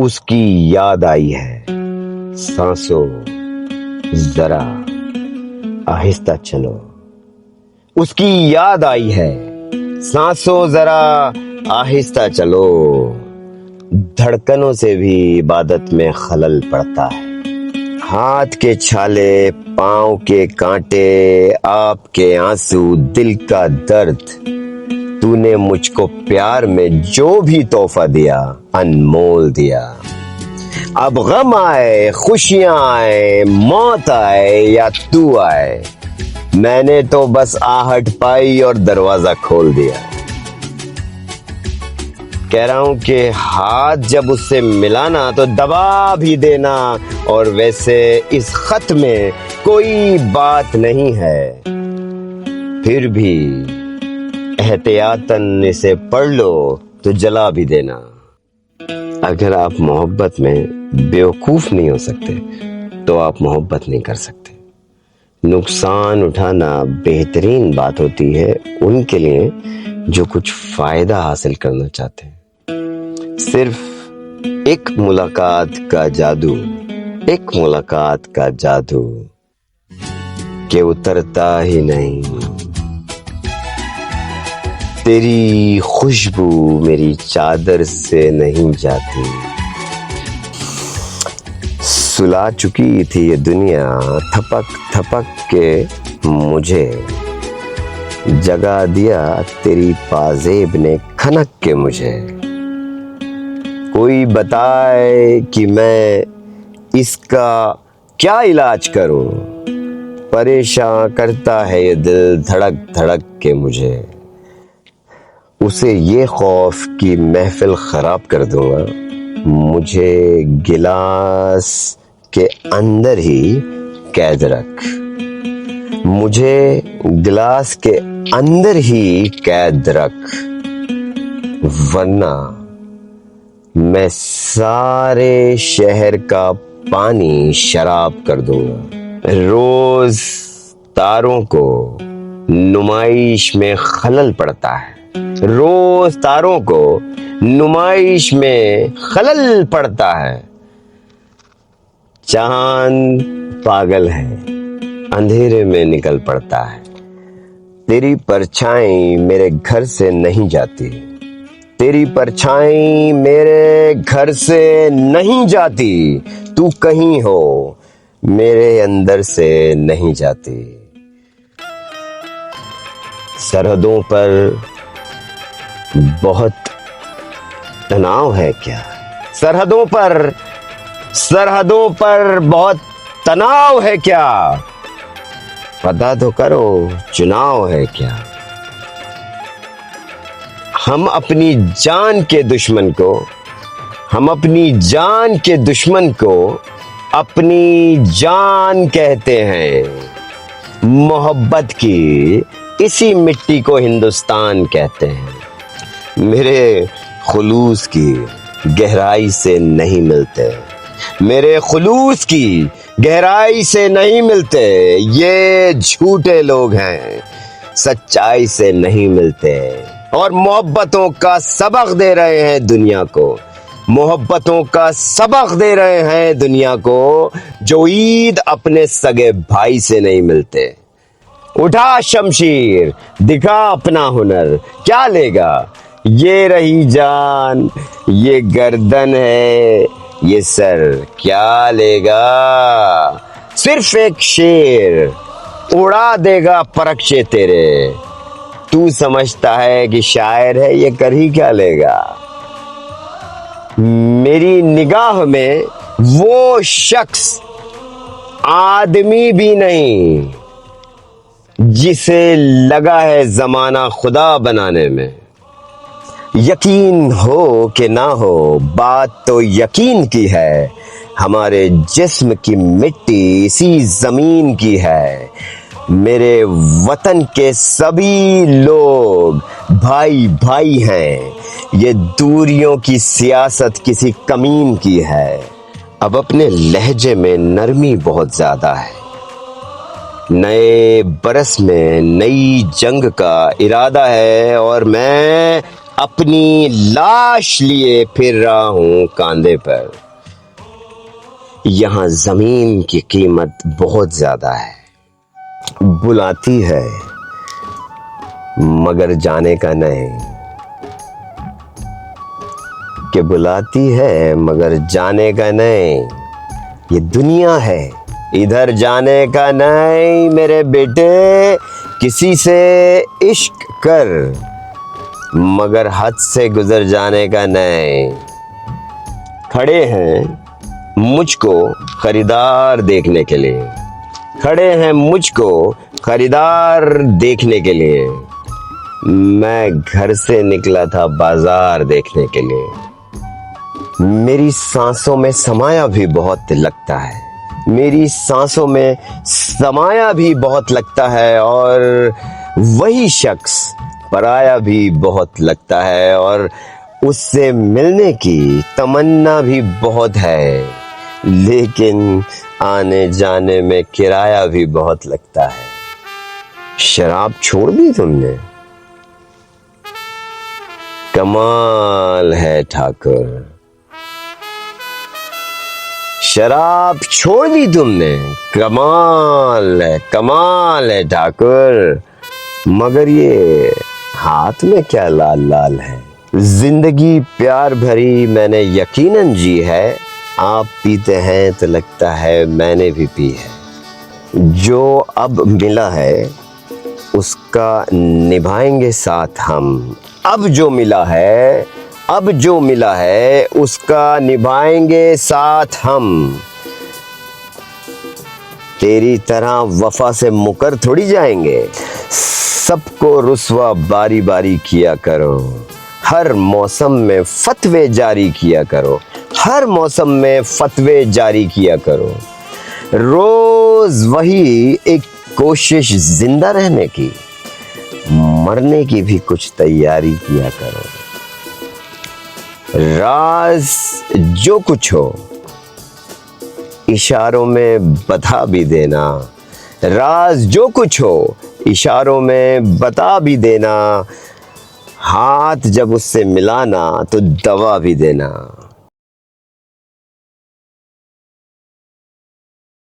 उसकी याद आई है, सांसों जरा आहिस्ता चलो। उसकी याद आई है, सांसों जरा आहिस्ता चलो। धड़कनों से भी इबादत में खलल पड़ता है। हाथ के छाले, पांव के कांटे, आपके आंसू, दिल का दर्द, तूने मुझको प्यार में जो भी तोहफा दिया अनमोल दिया। अब गम आए, खुशियां आए, मौत आए या तू आए, मैंने तो बस आहट पाई और दरवाजा खोल दिया। कह रहा हूं कि हाथ जब उससे मिलाना तो दबा भी देना, और वैसे इस खत में कोई बात नहीं है, फिर भी एहतियातन इसे पढ़ लो तो जला भी देना। अगर आप मोहब्बत में बेवकूफ नहीं हो सकते तो आप मोहब्बत नहीं कर सकते। नुकसान उठाना बेहतरीन बात होती है उनके लिए जो कुछ फायदा हासिल करना चाहते हैं। सिर्फ एक मुलाकात का जादू, एक मुलाकात का जादू के उतरता ही नहीं। तेरी खुशबू मेरी चादर से नहीं जाती। सुला चुकी थी ये दुनिया थपक थपक के मुझे, जगा दिया तेरी पाजेब ने खनक के मुझे। कोई बताए कि मैं इसका क्या इलाज करूं, परेशान करता है ये दिल धड़क धड़क के मुझे। उसे ये खौफ कि महफिल खराब कर दूंगा, मुझे गिलास के अंदर ही कैद रख, मुझे गिलास के अंदर ही कैद रख, वरना मैं सारे शहर का पानी शराब कर दूंगा। रोज तारों को नुमाइश में खलल पड़ता है, रोज तारों को नुमाइश में खलल पड़ता है। चांद पागल है, अंधेरे में निकल पड़ता है। तेरी परछाई मेरे घर से नहीं जाती, तेरी परछाई मेरे घर से नहीं जाती। तू कहीं हो मेरे अंदर से नहीं जाती। सरहदों पर बहुत तनाव है क्या? सरहदों पर बहुत तनाव है क्या? पता तो करो चुनाव है क्या? हम अपनी जान के दुश्मन को अपनी जान कहते हैं। मोहब्बत की इसी मिट्टी को हिंदुस्तान कहते हैं। मेरे खुलूस की गहराई से नहीं मिलते, मेरे खुलूस की गहराई से नहीं मिलते। ये झूठे लोग हैं, सच्चाई से नहीं मिलते, और मोहब्बतों का सबक दे रहे हैं दुनिया को, मोहब्बतों का सबक दे रहे हैं दुनिया को, जो ईद अपने सगे भाई से नहीं मिलते। उठा शमशीर, दिखा अपना हुनर, क्या लेगा? ये रही जान, ये गर्दन है, ये सर, क्या लेगा? सिर्फ एक शेर उड़ा देगा परखचे तेरे। तू समझता है कि शायर है, ये कर ही क्या लेगा? मेरी निगाह में वो शख्स आदमी भी नहीं जिसे लगा है जमाना खुदा बनाने में। यकीन हो कि ना हो, बात तो यकीन की है, हमारे जिस्म की मिट्टी इसी जमीन की है। मेरे वतन के सभी लोग भाई भाई हैं, ये दूरियों की सियासत किसी कमीन की है। अब अपने लहजे में नरमी बहुत ज्यादा है, नए बरस में नई जंग का इरादा है, और मैं अपनी लाश लिए फिर रहा हूं कांधे पर। यहां जमीन की कीमत बहुत ज्यादा है। बुलाती है मगर जाने का नहीं, कि बुलाती है मगर जाने का नहीं। ये दुनिया है, इधर जाने का नहीं मेरे बेटे। किसी से इश्क कर मगर हद से गुजर जाने का नहीं। खड़े हैं मुझको खरीदार देखने के लिए, खड़े हैं मुझको खरीदार देखने के लिए। मैं घर से निकला था बाजार देखने के लिए। मेरी सांसों में समाया भी बहुत लगता है, मेरी सांसों में समाया भी बहुत लगता है। और वही शख्स पराया भी बहुत लगता है, और उससे मिलने की तमन्ना भी बहुत है, लेकिन आने जाने में किराया भी बहुत लगता है। शराब छोड़ दी तुमने? कमाल है ठाकुर, शराब छोड़ दी तुमने। कमाल है ठाकुर। मगर ये हाथ में क्या लाल लाल है? जिंदगी प्यार भरी मैंने यकीनन जी है। आप पीते हैं तो लगता है मैंने भी पी है। जो अब मिला है उसका निभाएंगे साथ हम। अब जो मिला है उसका निभाएंगे साथ हम। तेरी तरह वफा से मुकर थोड़ी जाएंगे। सबको रुस्वा बारी बारी किया करो, हर मौसम में फतवे जारी किया करो, हर मौसम में फतवे जारी किया करो। रोज वही एक कोशिश जिंदा रहने की, मरने की भी कुछ तैयारी किया करो। राज जो कुछ हो इशारों में बता भी देना, राज जो कुछ हो इशारों में बता भी देना। हाथ जब उससे मिलाना तो दवा भी देना।